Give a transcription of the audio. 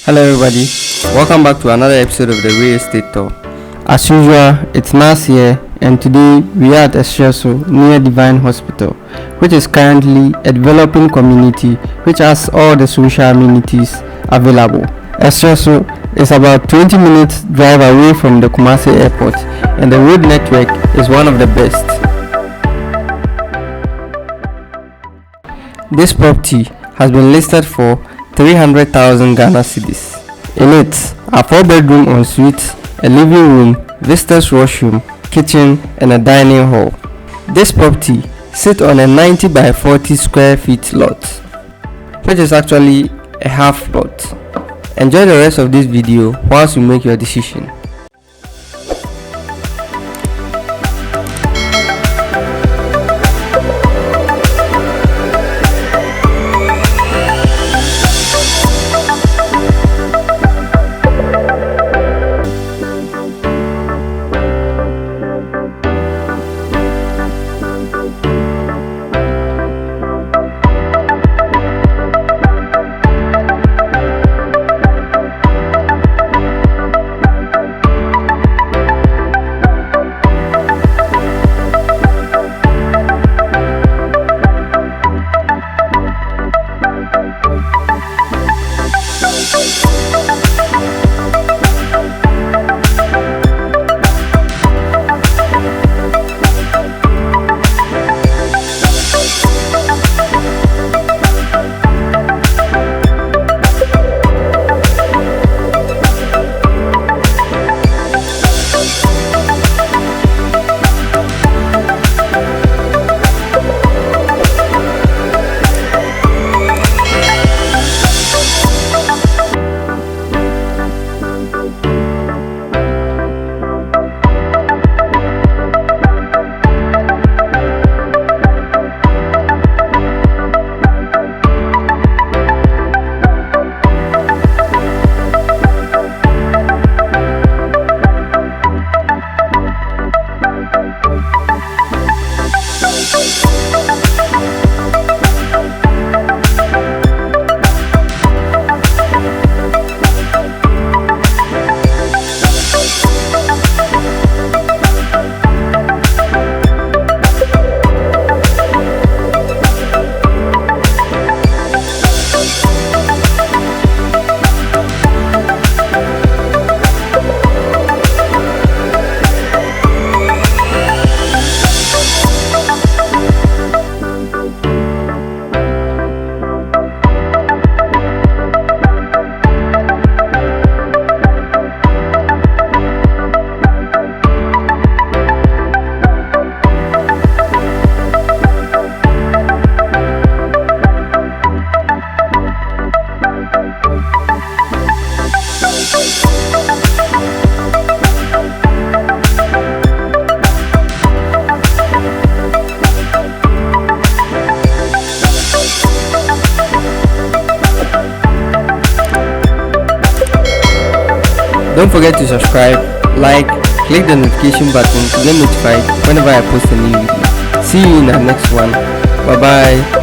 Hello everybody, welcome back to another episode of the Real Estate Talk. As usual, it's Nas here, and today we are at Esheso near Divine Hospital, which is currently a developing community which has all the social amenities available. Esheso is about 20 minutes drive away from the Kumasi airport, and the road network is one of the best. This property has been listed for 300,000 Ghana cedis. In it are 4-bedroom ensuite, a living room, visitors washroom, kitchen and a dining hall. This property sits on a 90 by 40 square feet lot, which is actually a half lot. Enjoy the rest of this video whilst you make your decision. Don't forget to subscribe, like, click the notification button to get notified whenever I post a new video. See you in the next one. Bye bye.